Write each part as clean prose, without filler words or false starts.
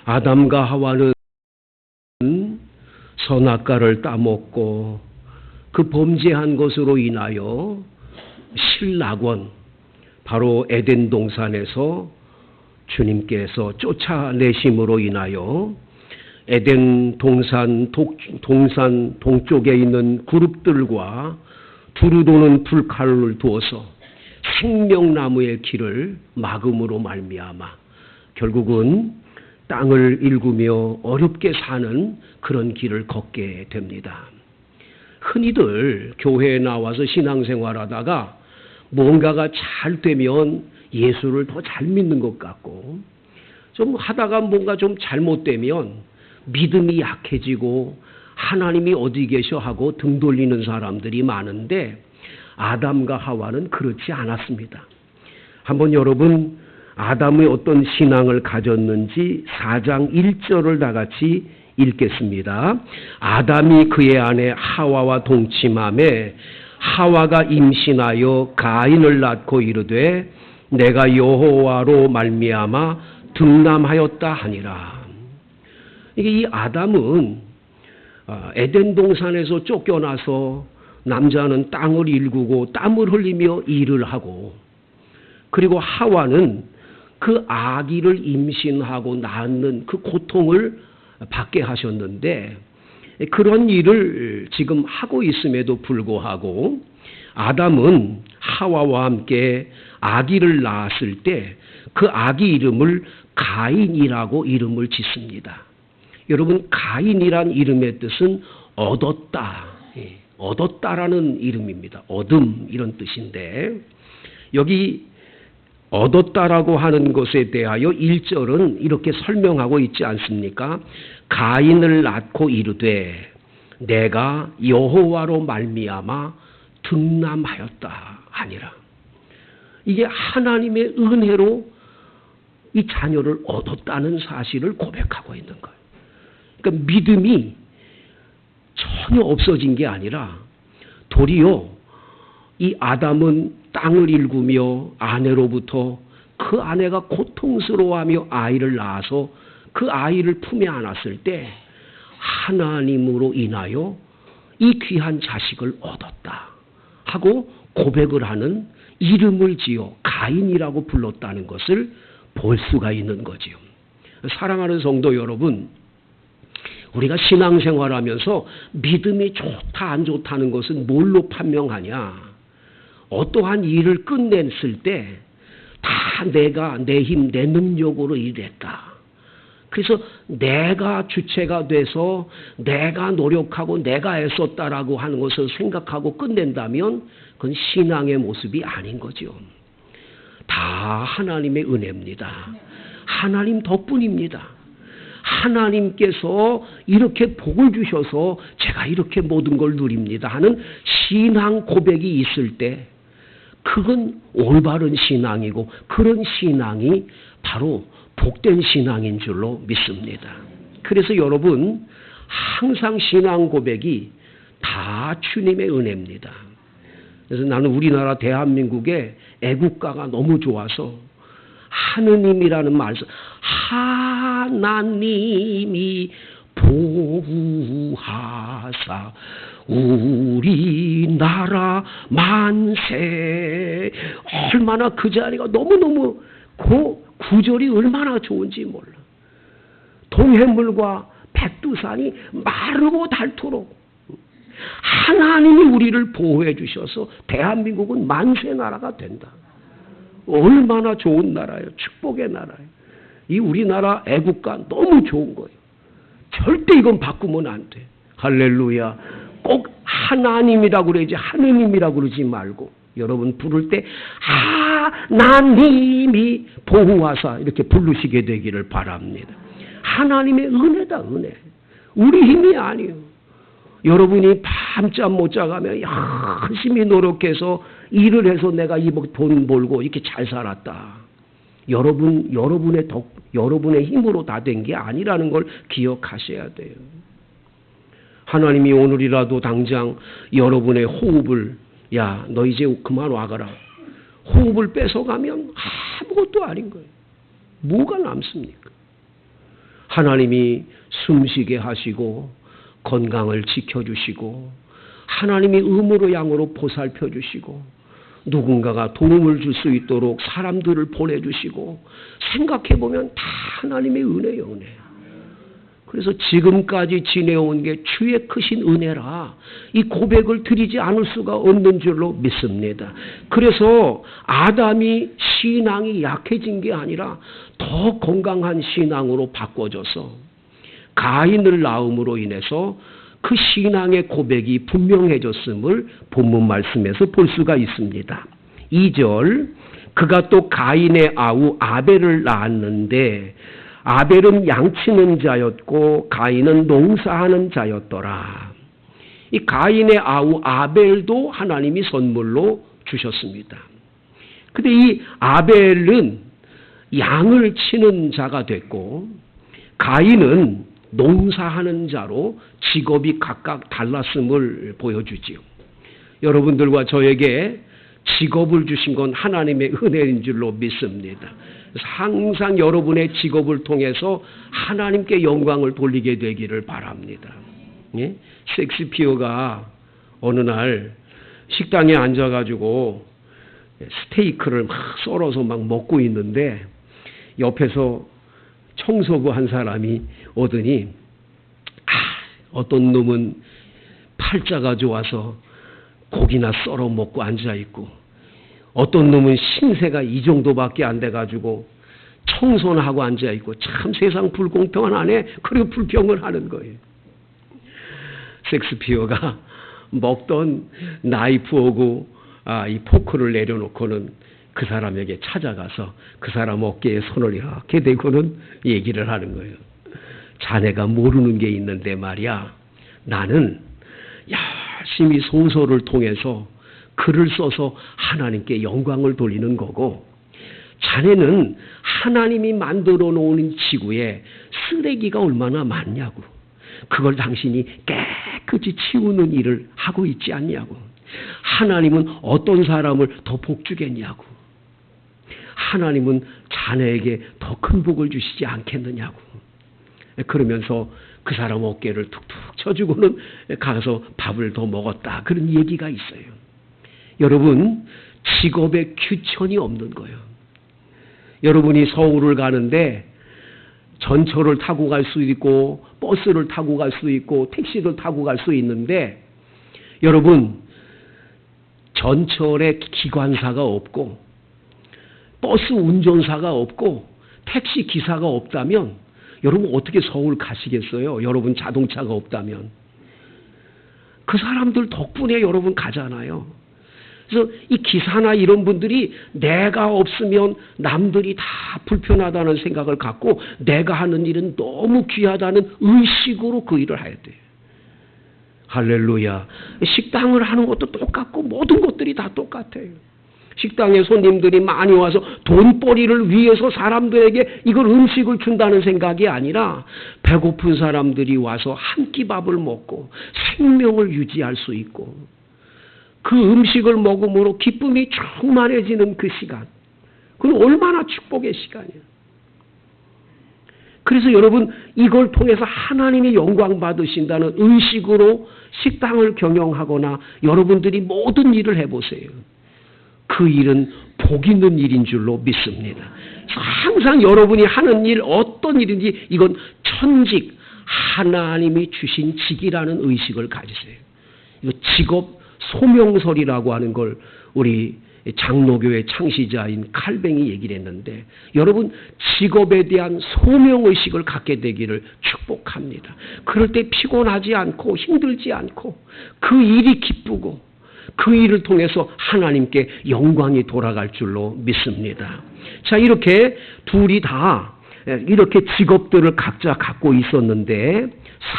아담과 하와는 선악과를 따먹고 그 범죄한 것으로 인하여 실낙원, 바로 에덴 동산에서 주님께서 쫓아내심으로 인하여 에덴 동산 동쪽에 있는 그룹들과 두루 도는 불칼을 두어서 생명나무의 길을 막음으로 말미암아 결국은 땅을 일구며 어렵게 사는 그런 길을 걷게 됩니다. 흔히들 교회에 나와서 신앙생활하다가 뭔가가 잘 되면 예수를 더 잘 믿는 것 같고, 좀 하다가 뭔가 좀 잘못되면 믿음이 약해지고 하나님이 어디 계셔 하고 등 돌리는 사람들이 많은데, 아담과 하와는 그렇지 않았습니다. 한번 여러분 아담의 어떤 신앙을 가졌는지 4장 1절을 다 같이 읽겠습니다. 아담이 그의 아내 하와와 동침하매 하와가 임신하여 가인을 낳고 이르되 내가 여호와로 말미암아 등남하였다 하니라. 이게 이 아담은 에덴 동산에서 쫓겨나서 남자는 땅을 일구고 땀을 흘리며 일을 하고, 그리고 하와는 그 아기를 임신하고 낳는 그 고통을 받게 하셨는데, 그런 일을 지금 하고 있음에도 불구하고 아담은 하와와 함께 아기를 낳았을 때 그 아기 이름을 가인이라고 이름을 짓습니다. 여러분, 가인이란 이름의 뜻은 얻었다, 얻었다라는 이름입니다. 얻음, 이런 뜻인데, 여기 얻었다라고 하는 것에 대하여 1절은 이렇게 설명하고 있지 않습니까? 가인을 낳고 이르되 내가 여호와로 말미암아 등남하였다 하니라. 이게 하나님의 은혜로 이 자녀를 얻었다는 사실을 고백하고 있는 거예요. 그러니까 믿음이 전혀 없어진 게 아니라 도리어 이 아담은 땅을 일구며 아내로부터 그 아내가 고통스러워하며 아이를 낳아서 그 아이를 품에 안았을 때 하나님으로 인하여 이 귀한 자식을 얻었다 하고 고백을 하는, 이름을 지어 가인이라고 불렀다는 것을 볼 수가 있는 거지요. 사랑하는 성도 여러분, 우리가 신앙생활하면서 믿음이 좋다 안 좋다는 것은 뭘로 판명하냐? 어떠한 일을 끝냈을 때 다 내가 내 힘, 내 능력으로 일했다. 그래서 내가 주체가 돼서 내가 노력하고 내가 애썼다라고 하는 것을 생각하고 끝낸다면 그건 신앙의 모습이 아닌 거죠. 다 하나님의 은혜입니다. 하나님 덕분입니다. 하나님께서 이렇게 복을 주셔서 제가 이렇게 모든 걸 누립니다 하는 신앙 고백이 있을 때 그건 올바른 신앙이고, 그런 신앙이 바로 복된 신앙인 줄로 믿습니다. 그래서 여러분, 항상 신앙 고백이 다 주님의 은혜입니다. 그래서 나는 우리나라 대한민국의 애국가가 너무 좋아서 하느님이라는 말씀, 하나님이 보호하사 우리나라 만세. 얼마나 그 자리가 너무너무 그 구절이 얼마나 좋은지 몰라. 동해물과 백두산이 마르고 닳도록 하나님이 우리를 보호해 주셔서 대한민국은 만세 나라가 된다. 얼마나 좋은 나라예요. 축복의 나라예요. 이 우리나라 애국가 너무 좋은 거예요. 절대 이건 바꾸면 안 돼. 할렐루야. 꼭 하나님이라고 그러지 하느님이라고 그러지 말고, 여러분 부를 때 하나님이 보호하사 이렇게 부르시게 되기를 바랍니다. 하나님의 은혜다, 은혜. 우리 힘이 아니에요. 여러분이 밤잠 못 자가며 열심히 노력해서 일을 해서 내가 이 돈 벌고 이렇게 잘 살았다. 여러분의 힘으로 다 된 게 아니라는 걸 기억하셔야 돼요. 하나님이 오늘이라도 당장 여러분의 호흡을, 야, 너 이제 그만 와가라, 호흡을 뺏어가면 아무것도 아닌 거예요. 뭐가 남습니까? 하나님이 숨쉬게 하시고 건강을 지켜주시고 하나님이 음으로 양으로 보살펴 주시고 누군가가 도움을 줄 수 있도록 사람들을 보내주시고 생각해보면 다 하나님의 은혜예요, 은혜. 그래서 지금까지 지내온 게 주의 크신 은혜라 이 고백을 드리지 않을 수가 없는 줄로 믿습니다. 그래서 아담이 신앙이 약해진 게 아니라 더 건강한 신앙으로 바꿔져서 가인을 낳음으로 인해서 그 신앙의 고백이 분명해졌음을 본문 말씀에서 볼 수가 있습니다. 2절, 그가 또 가인의 아우 아벨을 낳았는데 아벨은 양치는 자였고 가인은 농사하는 자였더라. 이 가인의 아우 아벨도 하나님이 선물로 주셨습니다. 근데 이 아벨은 양을 치는 자가 됐고 가인은 농사하는 자로 직업이 각각 달랐음을 보여주지요. 여러분들과 저에게 직업을 주신 건 하나님의 은혜인 줄로 믿습니다. 항상 여러분의 직업을 통해서 하나님께 영광을 돌리게 되기를 바랍니다. 예? 셰익스피어가 어느 날 식당에 앉아가지고 스테이크를 막 썰어서 막 먹고 있는데 옆에서 청소부 한 사람이 오더니 어떤 놈은 팔자가 좋아서 고기나 썰어 먹고 앉아있고 어떤 놈은 신세가 이 정도밖에 안 돼가지고 청소나 하고 앉아있고 참 세상 불공평하네. 그리고 불평을 하는 거예요. 셰익스피어가 먹던 나이프하고 이 포크를 내려놓고는 그 사람에게 찾아가서 그 사람 어깨에 손을 이렇게 대고는 얘기를 하는 거예요. 자네가 모르는 게 있는데 말이야. 나는 열심히 소설을 통해서 글을 써서 하나님께 영광을 돌리는 거고 자네는 하나님이 만들어 놓은 지구에 쓰레기가 얼마나 많냐고. 그걸 당신이 깨끗이 치우는 일을 하고 있지 않냐고. 하나님은 어떤 사람을 더 복 주겠냐고. 하나님은 자네에게 더 큰 복을 주시지 않겠느냐고. 그러면서 그 사람 어깨를 툭툭 쳐주고는 가서 밥을 더 먹었다. 그런 얘기가 있어요. 여러분, 직업에 규천이 없는 거예요. 여러분이 서울을 가는데 전철을 타고 갈 수 있고 버스를 타고 갈 수 있고 택시를 타고 갈 수 있는데 여러분, 전철에 기관사가 없고 버스 운전사가 없고 택시 기사가 없다면 여러분 어떻게 서울 가시겠어요? 여러분 자동차가 없다면. 그 사람들 덕분에 여러분 가잖아요. 그래서 이 기사나 이런 분들이 내가 없으면 남들이 다 불편하다는 생각을 갖고 내가 하는 일은 너무 귀하다는 의식으로 그 일을 해야 돼요. 할렐루야. 식당을 하는 것도 똑같고 모든 것들이 다 똑같아요. 식당에 손님들이 많이 와서 돈벌이를 위해서 사람들에게 이걸 음식을 준다는 생각이 아니라 배고픈 사람들이 와서 한 끼 밥을 먹고 생명을 유지할 수 있고 그 음식을 먹음으로 기쁨이 충만해지는 그 시간. 그건 얼마나 축복의 시간이에요. 그래서 여러분 이걸 통해서 하나님이 영광 받으신다는 의식으로 식당을 경영하거나 여러분들이 모든 일을 해보세요. 그 일은 복 있는 일인 줄로 믿습니다. 항상 여러분이 하는 일 어떤 일인지 이건 천직 하나님이 주신 직이라는 의식을 가지세요. 이거 직업 소명설이라고 하는 걸 우리 장로교의 창시자인 칼뱅이 얘기를 했는데 여러분 직업에 대한 소명의식을 갖게 되기를 축복합니다. 그럴 때 피곤하지 않고 힘들지 않고 그 일이 기쁘고 그 일을 통해서 하나님께 영광이 돌아갈 줄로 믿습니다. 자, 이렇게 둘이 다 이렇게 직업들을 각자 갖고 있었는데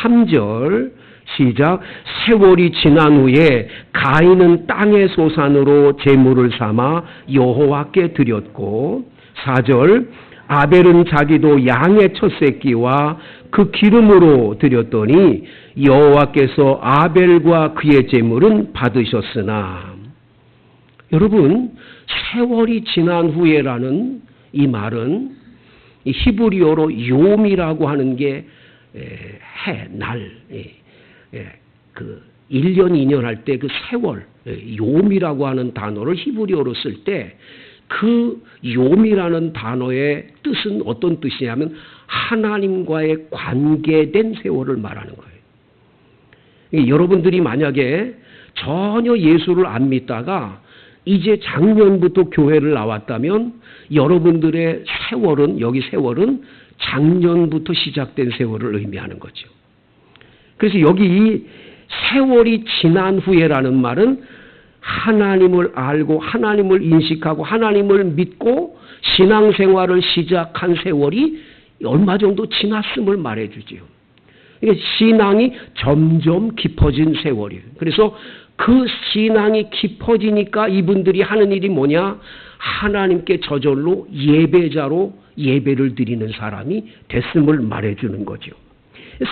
3절 시작. 세월이 지난 후에 가인은 땅의 소산으로 제물을 삼아 여호와께 드렸고 4절 아벨은 자기도 양의 첫 새끼와 그 기름으로 드렸더니 여호와께서 아벨과 그의 제물은 받으셨으나 여러분 세월이 지난 후에라는 이 말은 이 히브리어로 요미라고 하는 게 날, 그 1년, 2년 할 때 그 세월, 요미라고 하는 단어를 히브리어로 쓸 때 그 요미라는 단어의 뜻은 어떤 뜻이냐면 하나님과의 관계된 세월을 말하는 거예요. 여러분들이 만약에 전혀 예수를 안 믿다가 이제 작년부터 교회를 나왔다면 여러분들의 세월은, 여기 세월은 작년부터 시작된 세월을 의미하는 거죠. 그래서 여기 이 세월이 지난 후에라는 말은 하나님을 알고 하나님을 인식하고 하나님을 믿고 신앙생활을 시작한 세월이 얼마 정도 지났음을 말해주지요. 그러니까 신앙이 점점 깊어진 세월이에요. 그래서 그 신앙이 깊어지니까 이분들이 하는 일이 뭐냐? 하나님께 저절로 예배자로 예배를 드리는 사람이 됐음을 말해주는 거죠.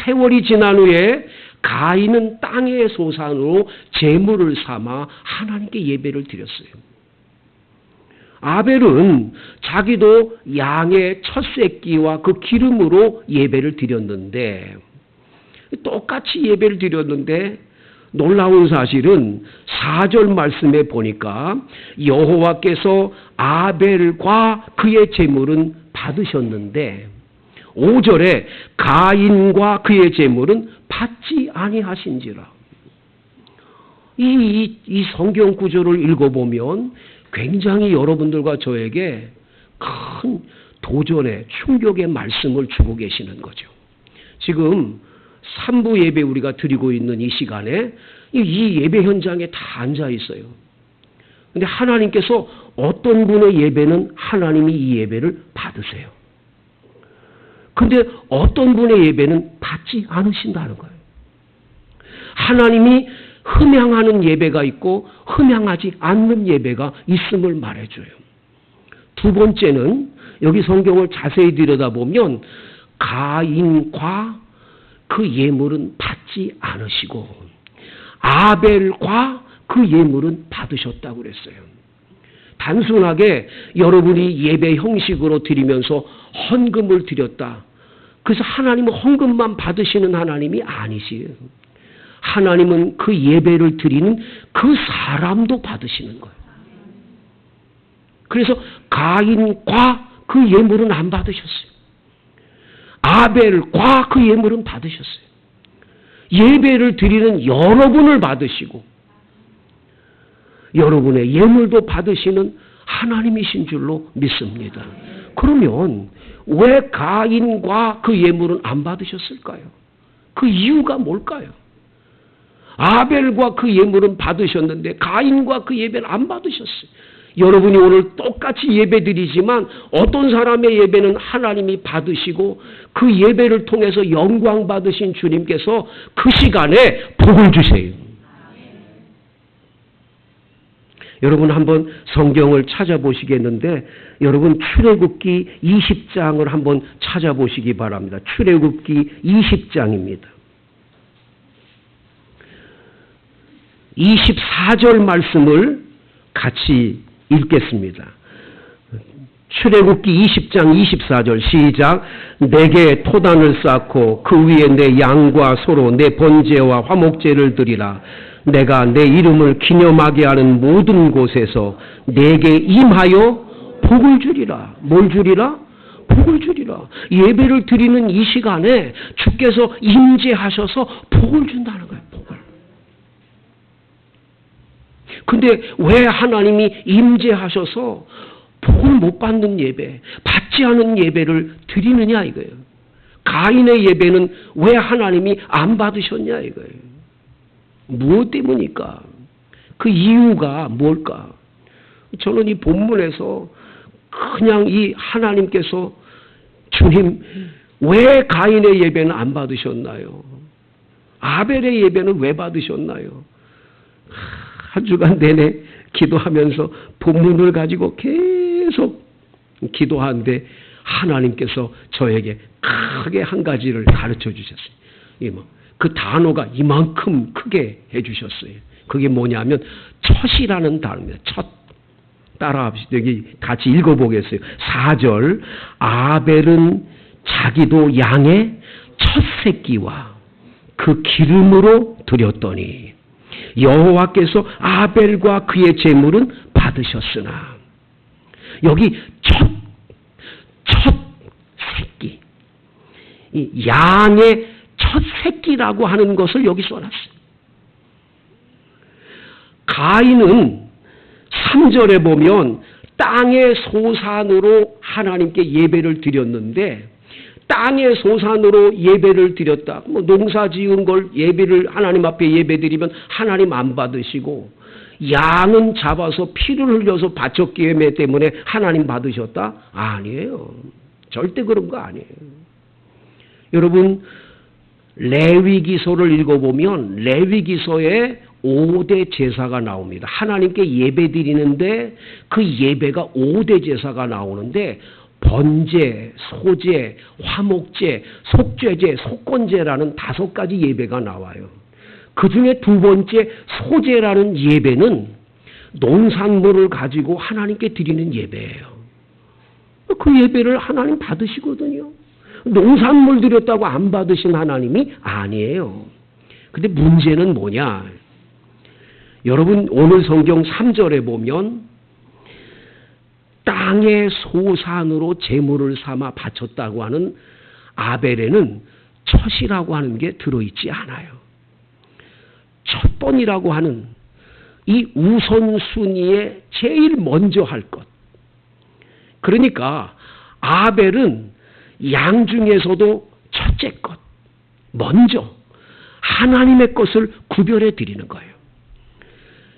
세월이 지난 후에 가인은 땅의 소산으로 제물을 삼아 하나님께 예배를 드렸어요. 아벨은 자기도 양의 첫 새끼와 그 기름으로 예배를 드렸는데, 똑같이 예배를 드렸는데 놀라운 사실은 4절 말씀에 보니까 여호와께서 아벨과 그의 제물은 받으셨는데 5절에 가인과 그의 제물은 받지 아니하신지라. 이 성경 구절을 읽어보면 굉장히 여러분들과 저에게 큰 도전의 충격의 말씀을 주고 계시는 거죠. 지금 3부 예배 우리가 드리고 있는 이 시간에 이 예배 현장에 다 앉아 있어요. 그런데 하나님께서 어떤 분의 예배는 하나님이 이 예배를 받으세요. 그런데 어떤 분의 예배는 받지 않으신다는 거예요. 하나님이 흠양하는 예배가 있고 흠양하지 않는 예배가 있음을 말해줘요. 두 번째는 여기 성경을 자세히 들여다보면 가인과 그 예물은 받지 않으시고 아벨과 그 예물은 받으셨다고 그랬어요. 단순하게 여러분이 예배 형식으로 드리면서 헌금을 드렸다. 그래서 하나님은 헌금만 받으시는 하나님이 아니시에요. 하나님은 그 예배를 드리는 그 사람도 받으시는 거예요. 그래서 가인과 그 예물은 안 받으셨어요. 아벨과 그 예물은 받으셨어요. 예배를 드리는 여러분을 받으시고 여러분의 예물도 받으시는 하나님이신 줄로 믿습니다. 그러면 왜 가인과 그 예물은 안 받으셨을까요? 그 이유가 뭘까요? 아벨과 그 예물은 받으셨는데 가인과 그 예배는 안 받으셨어요. 여러분이 오늘 똑같이 예배 드리지만 어떤 사람의 예배는 하나님이 받으시고 그 예배를 통해서 영광 받으신 주님께서 그 시간에 복을 주세요. 여러분 한번 성경을 찾아보시겠는데 여러분 출애굽기 20장을 한번 찾아보시기 바랍니다. 출애굽기 20장입니다. 24절 말씀을 같이 읽겠습니다. 출애굽기 20장 24절 시작. 내게 토단을 쌓고 그 위에 내 양과 소로 내 번제와 화목제를 드리라. 내가 내 이름을 기념하게 하는 모든 곳에서 내게 임하여 복을 주리라. 뭘 주리라? 복을 주리라. 예배를 드리는 이 시간에 주께서 임재하셔서 복을 준다는 거예요. 복을. 근데 왜 하나님이 임재하셔서 복을 못 받는 예배, 받지 않은 예배를 드리느냐 이거예요. 가인의 예배는 왜 하나님이 안 받으셨냐 이거예요. 무엇 때문일까? 그 이유가 뭘까? 저는 이 본문에서 그냥 이 하나님께서 주님 왜 가인의 예배는 안 받으셨나요? 아벨의 예배는 왜 받으셨나요? 한 주간 내내 기도하면서 본문을 가지고 계속 기도하는데 하나님께서 저에게 크게 한 가지를 가르쳐 주셨어요. 그 단어가 이만큼 크게 해주셨어요. 그게 뭐냐면 첫이라는 단어입니다. 따라합시다. 여기 같이 읽어보겠어요. 4절. 아벨은 자기도 양의 첫 새끼와 그 기름으로 드렸더니 여호와께서 아벨과 그의 제물은 받으셨으나, 여기 첫 새끼, 이 양의 첫 새끼라고 하는 것을 여기 써놨어요. 가인은 3절에 보면 땅의 소산으로 하나님께 예배를 드렸는데, 땅의 소산으로 예배를 드렸다. 농사 지은 걸 예배를 하나님 앞에 예배 드리면 하나님 안 받으시고, 양은 잡아서 피를 흘려서 바쳤기 때문에 하나님 받으셨다? 아니에요. 절대 그런 거 아니에요. 여러분, 레위기서를 읽어보면 레위기서에 5대 제사가 나옵니다. 하나님께 예배 드리는데 그 예배가 5대 제사가 나오는데, 번제, 소제, 화목제, 속죄제, 속건제라는 5가지 예배가 나와요. 그 중에 두 번째 소제라는 예배는 농산물을 가지고 하나님께 드리는 예배예요. 그 예배를 하나님 받으시거든요. 농산물 드렸다고 안 받으신 하나님이 아니에요. 근데 문제는 뭐냐? 여러분, 오늘 성경 3절에 보면 땅의 소산으로 제물을 삼아 바쳤다고 하는 아벨에는 첫이라고 하는 게 들어있지 않아요. 첫 번이라고 하는 이 우선순위에 제일 먼저 할 것. 그러니까 아벨은 양 중에서도 첫째 것, 먼저 하나님의 것을 구별해 드리는 거예요.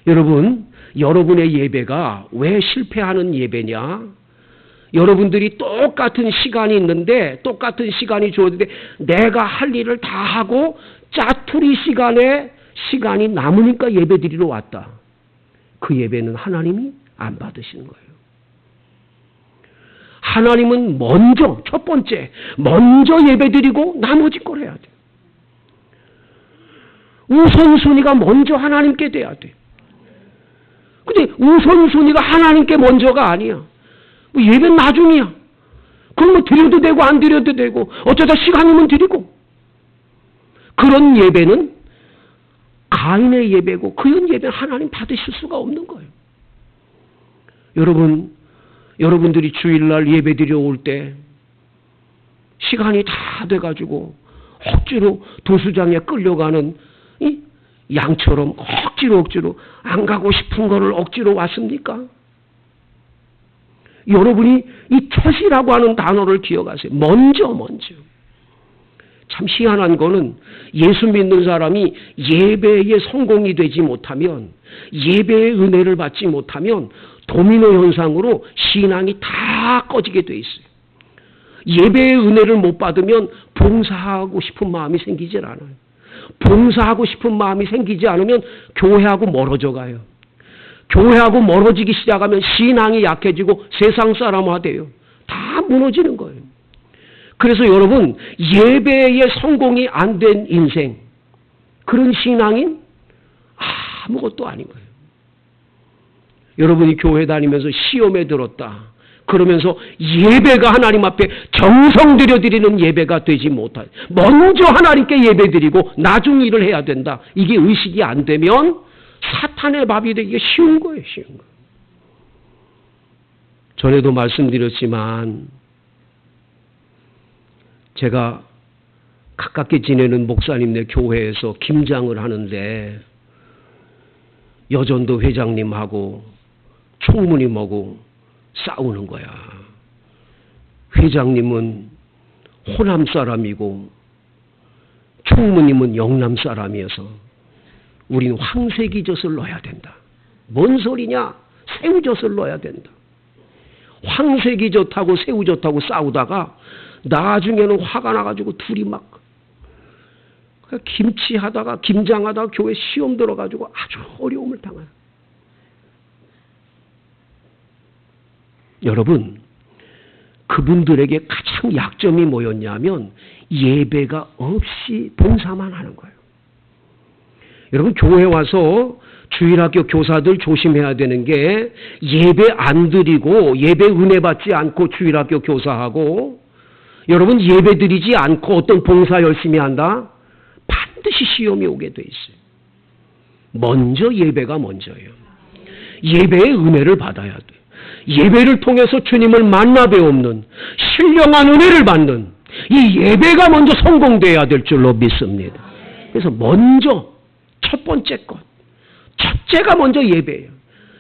여러분, 여러분의 예배가 왜 실패하는 예배냐? 여러분들이 똑같은 시간이 있는데, 똑같은 시간이 주어졌는데 내가 할 일을 다 하고 짜투리 시간이 남으니까 예배 드리러 왔다. 그 예배는 하나님이 안 받으시는 거예요. 하나님은 먼저, 첫 번째, 먼저 예배 드리고 나머지 걸 해야 돼. 우선순위가 먼저 하나님께 돼야 돼. 근데 우선순위가 하나님께 먼저가 아니야. 예배는 나중이야. 그럼 드려도 되고 안 드려도 되고 어쩌다 시간이면 드리고. 그런 예배는 가인의 예배고, 그런 예배는 하나님 받으실 수가 없는 거예요. 여러분들이 주일날 예배 드려 올 때 시간이 다 돼가지고 억지로 도수장에 끌려가는 양처럼 억지로 안 가고 싶은 거를 억지로 왔습니까? 여러분이 이 첫이라고 하는 단어를 기억하세요. 먼저. 참 희한한 거는 예수 믿는 사람이 예배에 성공이 되지 못하면, 예배의 은혜를 받지 못하면 도미노 현상으로 신앙이 다 꺼지게 돼 있어요. 예배의 은혜를 못 받으면 봉사하고 싶은 마음이 생기질 않아요. 봉사하고 싶은 마음이 생기지 않으면 교회하고 멀어져 가요. 교회하고 멀어지기 시작하면 신앙이 약해지고 세상 사람화 돼요. 다 무너지는 거예요. 그래서 여러분, 예배에 성공이 안 된 인생, 그런 신앙인 아무것도 아닌 거예요. 여러분이 교회 다니면서 시험에 들었다 그러면서 예배가 하나님 앞에 정성 들여 드리는 예배가 되지 못할, 먼저 하나님께 예배 드리고 나중 일을 해야 된다, 이게 의식이 안 되면 사탄의 밥이 되기가 쉬운 거예요. 쉬운 거. 전에도 말씀드렸지만 제가 가깝게 지내는 목사님네 교회에서 김장을 하는데 여전도 회장님하고 총무님하고 싸우는 거야. 회장님은 호남 사람이고 총무님은 영남 사람이어서 우린 황새기젓을 넣어야 된다. 뭔 소리냐? 새우젓을 넣어야 된다. 황새기젓하고 새우젓하고 싸우다가 나중에는 화가 나가지고 둘이 막 김치하다가 김장하다가 교회 시험 들어가지고 아주 어려움을 당해요. 여러분, 그분들에게 가장 약점이 뭐였냐면 예배가 없이 봉사만 하는 거예요. 여러분, 교회 와서 주일학교 교사들 조심해야 되는 게 예배 안 드리고 예배 은혜 받지 않고 주일학교 교사하고 여러분 예배 드리지 않고 어떤 봉사 열심히 한다? 반드시 시험이 오게 돼 있어요. 먼저 예배가 먼저예요. 예배의 은혜를 받아야 돼요. 예배를 통해서 주님을 만나 배우는 신령한 은혜를 받는 이 예배가 먼저 성공돼야 될 줄로 믿습니다. 그래서 먼저 첫 번째 것, 첫째가 먼저 예배예요.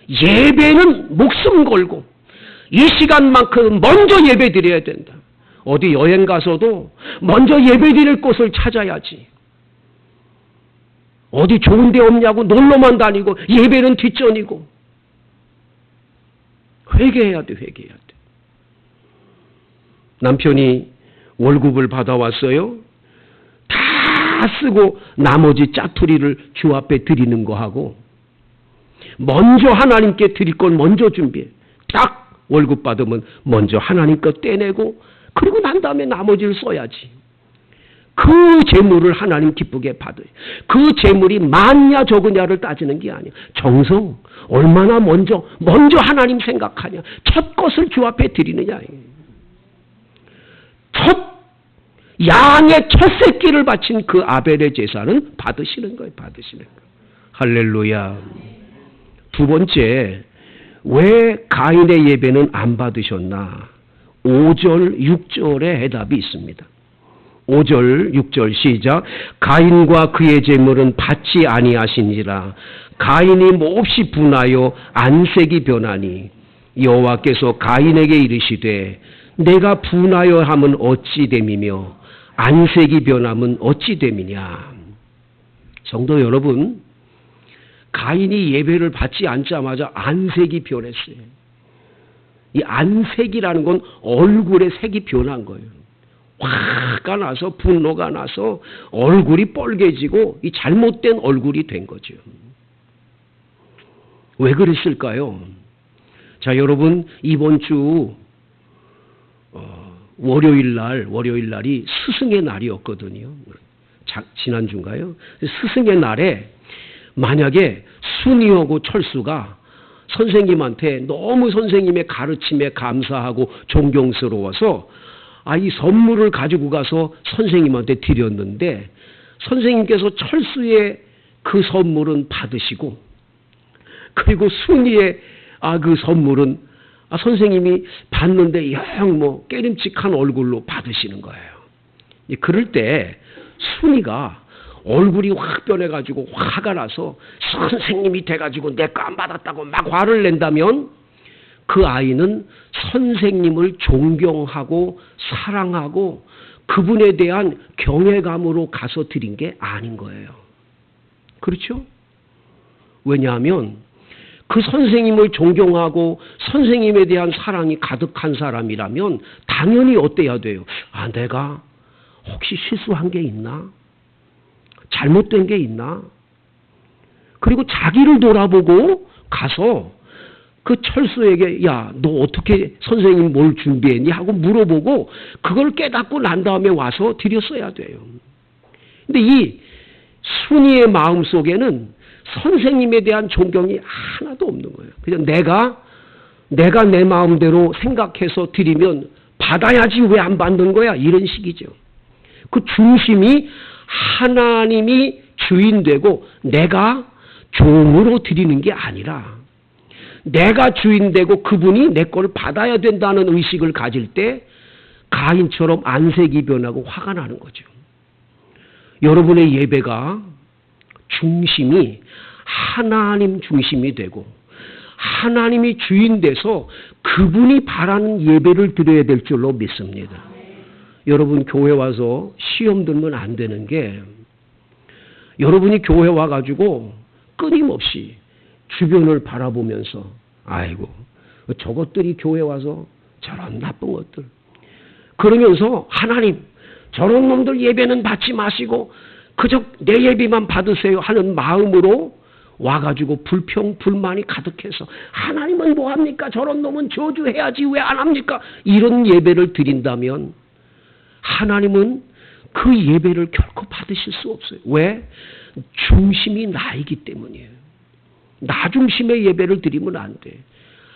예배는 목숨 걸고 이 시간만큼 먼저 예배 드려야 된다. 어디 여행 가서도 먼저 예배 드릴 곳을 찾아야지. 어디 좋은 데 없냐고 놀러만 다니고 예배는 뒷전이고. 회개해야 돼, 회개해야 돼. 남편이 월급을 받아왔어요. 다 쓰고 나머지 짜투리를 주 앞에 드리는 거 하고 먼저 하나님께 드릴 걸 먼저 준비해. 딱 월급 받으면 먼저 하나님 것 떼내고 그리고 난 다음에 나머지를 써야지. 그 재물을 하나님 기쁘게 받아요. 그 재물이 많냐 적으냐를 따지는 게 아니야. 정성, 얼마나 먼저 하나님 생각하냐. 첫 것을 주 앞에 드리느냐. 양의 첫 새끼를 바친 그 아벨의 제사는 받으시는 거예요. 받으시는 거예요. 할렐루야. 두 번째, 왜 가인의 예배는 안 받으셨나? 5절, 6절의 해답이 있습니다. 5절, 6절 시작. 가인과 그의 제물은 받지 아니하시니라. 가인이 몹시 분하여 안색이 변하니 여호와께서 가인에게 이르시되 내가 분하여 함은 어찌 됨이며 안색이 변함은 어찌 됨이냐. 성도 여러분, 가인이 예배를 받지 않자마자 안색이 변했어요. 이 안색이라는 건 얼굴의 색이 변한 거예요. 화가 나서 분노가 나서 얼굴이 뻘개지고 이 잘못된 얼굴이 된 거죠. 왜 그랬을까요? 자, 여러분 이번 주 월요일 날이 스승의 날이었거든요. 지난주인가요? 스승의 날에 만약에 순이하고 철수가 선생님한테 너무 선생님의 가르침에 감사하고 존경스러워서 이 선물을 가지고 가서 선생님한테 드렸는데 선생님께서 철수의 그 선물은 받으시고 그리고 순이의 그 선물은 선생님이 받는데 영 깨림칙한 얼굴로 받으시는 거예요. 그럴 때 순이가 얼굴이 확 변해가지고 화가 나서 선생님이 돼가지고 내 거 안 받았다고 막 화를 낸다면 그 아이는 선생님을 존경하고 사랑하고 그분에 대한 경외감으로 가서 드린 게 아닌 거예요. 그렇죠? 왜냐하면 그 선생님을 존경하고 선생님에 대한 사랑이 가득한 사람이라면 당연히 어때야 돼요? 내가 혹시 실수한 게 있나? 잘못된 게 있나? 그리고 자기를 돌아보고 가서 그 철수에게 너 어떻게 선생님 뭘 준비했니? 하고 물어보고 그걸 깨닫고 난 다음에 와서 드렸어야 돼요. 근데 이 순이의 마음 속에는 선생님에 대한 존경이 하나도 없는 거예요. 그냥 내가 내 마음대로 생각해서 드리면 받아야지 왜 안 받는 거야? 이런 식이죠. 그 중심이 하나님이 주인 되고 내가 종으로 드리는 게 아니라 내가 주인 되고 그분이 내 걸 받아야 된다는 의식을 가질 때 가인처럼 안색이 변하고 화가 나는 거죠. 여러분의 예배가 중심이 하나님 중심이 되고 하나님이 주인 돼서 그분이 바라는 예배를 드려야 될 줄로 믿습니다. 여러분 교회 와서 시험 들면 안 되는 게 여러분이 교회 와가지고 끊임없이 주변을 바라보면서 아이고 저것들이 교회 와서 저런 나쁜 것들 그러면서 하나님 저런 놈들 예배는 받지 마시고 그저 내 예배만 받으세요 하는 마음으로 와가지고 불평 불만이 가득해서 하나님은 뭐합니까? 저런 놈은 저주해야지 왜 안 합니까? 이런 예배를 드린다면 하나님은 그 예배를 결코 받으실 수 없어요. 왜? 중심이 나이기 때문이에요. 나 중심의 예배를 드리면 안 돼.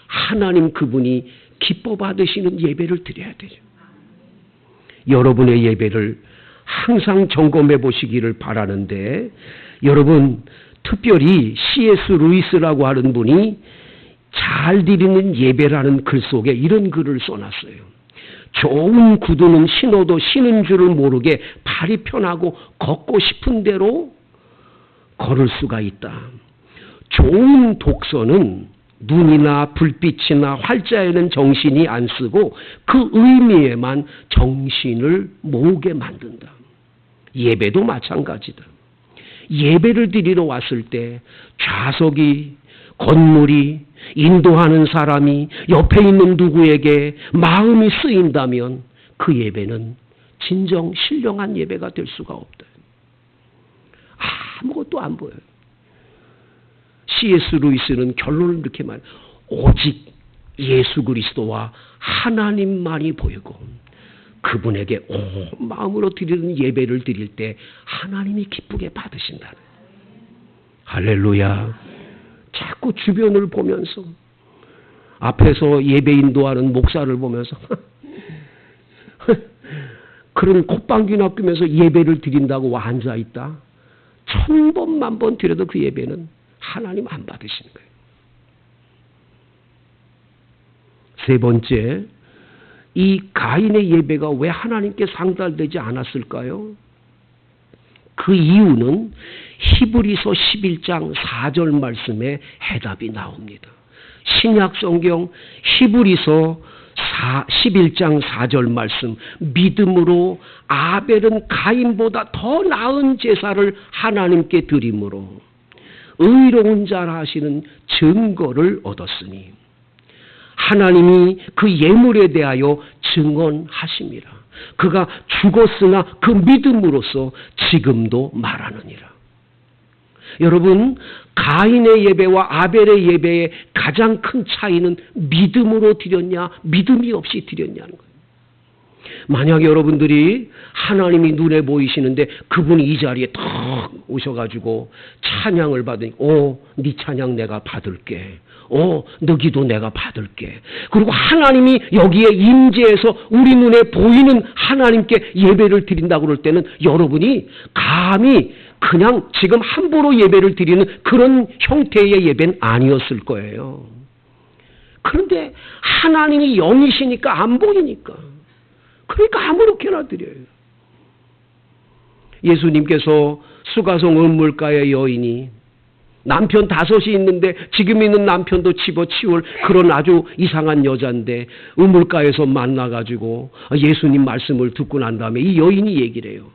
하나님 그분이 기뻐 받으시는 예배를 드려야 되죠. 여러분의 예배를 항상 점검해 보시기를 바라는데, 여러분 특별히 C.S. 루이스라고 하는 분이 잘 드리는 예배라는 글 속에 이런 글을 써놨어요. 좋은 구두는 신어도 신은 줄을 모르게 발이 편하고 걷고 싶은 대로 걸을 수가 있다. 좋은 독서는 눈이나 불빛이나 활자에는 정신이 안 쓰고 그 의미에만 정신을 모으게 만든다. 예배도 마찬가지다. 예배를 드리러 왔을 때 좌석이, 건물이, 인도하는 사람이, 옆에 있는 누구에게 마음이 쓰인다면 그 예배는 진정 신령한 예배가 될 수가 없다. 아무것도 안 보여요. C.S. 루이스는 결론을 이렇게 말해요. 오직 예수 그리스도와 하나님만이 보이고 그분에게 온 마음으로 드리는 예배를 드릴 때 하나님이 기쁘게 받으신다. 할렐루야. 자꾸 주변을 보면서, 앞에서 예배 인도하는 목사를 보면서 그런 콧방귀나 뀌면서 예배를 드린다고 앉아있다. 1000번, 10,000번 드려도 그 예배는 하나님 안 받으시는 거예요. 세 번째, 이 가인의 예배가 왜 하나님께 상달되지 않았을까요? 그 이유는 히브리서 11장 4절 말씀에 해답이 나옵니다. 신약 성경 히브리서 11장 4절 말씀, 믿음으로 아벨은 가인보다 더 나은 제사를 하나님께 드림으로 의로운 자라 하시는 증거를 얻었으니 하나님이 그 예물에 대하여 증언하심이라. 그가 죽었으나 그 믿음으로써 지금도 말하느니라. 여러분, 가인의 예배와 아벨의 예배의 가장 큰 차이는 믿음으로 드렸냐, 믿음이 없이 드렸냐는 거예요. 만약 여러분들이 하나님이 눈에 보이시는데 그분이 이 자리에 탁 오셔가지고 찬양을 받으니, 네 찬양 내가 받을게. 너 기도 내가 받을게. 그리고 하나님이 여기에 임재해서 우리 눈에 보이는 하나님께 예배를 드린다고 그럴 때는 여러분이 감히 그냥 지금 함부로 예배를 드리는 그런 형태의 예배는 아니었을 거예요. 그런데 하나님이 영이시니까 안 보이니까. 그러니까 아무렇게나 드려요. 예수님께서 수가성 은물가의 여인이 남편 5이 있는데 지금 있는 남편도 집어치울 그런 아주 이상한 여자인데 우물가에서 만나가지고 예수님 말씀을 듣고 난 다음에 이 여인이 얘기를 해요.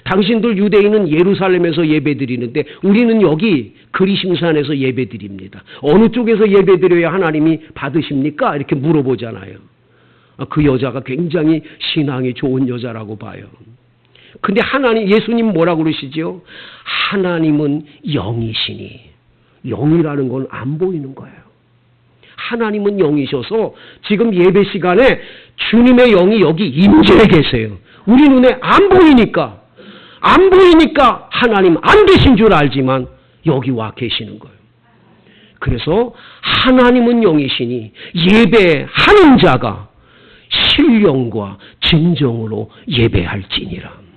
당신들 유대인은 예루살렘에서 예배드리는데 우리는 여기 그리심산에서 예배드립니다. 어느 쪽에서 예배드려야 하나님이 받으십니까? 이렇게 물어보잖아요. 그 여자가 굉장히 신앙이 좋은 여자라고 봐요. 근데 예수님 뭐라고 그러시죠? 하나님은 영이시니. 영이라는 건 안 보이는 거예요. 하나님은 영이셔서 지금 예배 시간에 주님의 영이 여기 임재해 계세요. 우리 눈에 안 보이니까 하나님 안 계신 줄 알지만 여기 와 계시는 거예요. 그래서 하나님은 영이시니 예배하는 자가 신령과 진정으로 예배할지니라.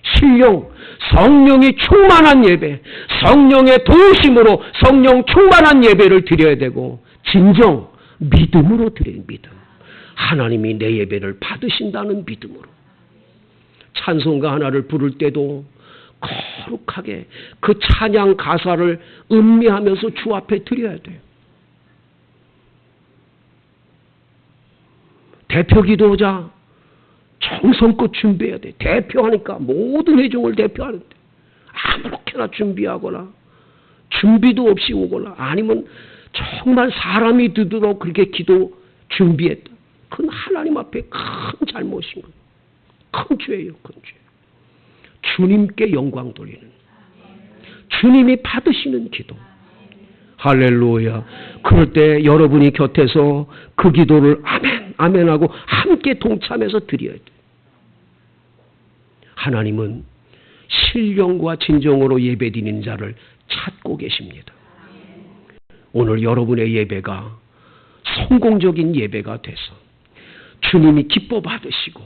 신령, 성령이 충만한 예배, 성령의 도우심으로 성령 충만한 예배를 드려야 되고 진정 믿음으로 드려야 믿음. 하나님이 내 예배를 받으신다는 믿음으로. 찬송가 하나를 부를 때도 거룩하게 그 찬양 가사를 음미하면서 주 앞에 드려야 돼요. 대표 기도자 정성껏 준비해야 돼. 대표하니까 모든 회중을 대표하는데 아무렇게나 준비하거나 준비도 없이 오거나 아니면 정말 사람이 듣도록 그렇게 기도 준비했다. 그건 하나님 앞에 큰 잘못인 거예요. 큰 죄예요. 큰 죄. 주님께 영광 돌리는, 주님이 받으시는 기도. 할렐루야. 그럴 때 여러분이 곁에서 그 기도를 아멘, 아멘하고 함께 동참해서 드려야 돼요. 하나님은 신령과 진정으로 예배드리는 자를 찾고 계십니다. 오늘 여러분의 예배가 성공적인 예배가 돼서 주님이 기뻐 받으시고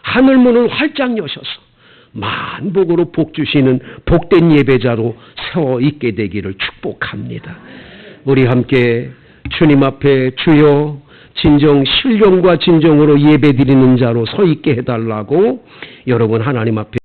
하늘문을 활짝 여셔서 만복으로 복 주시는 복된 예배자로 세워 있게 되기를 축복합니다. 우리 함께 주님 앞에 주여 진정 신령과 진정으로 예배드리는 자로 서 있게 해달라고 여러분 하나님 앞에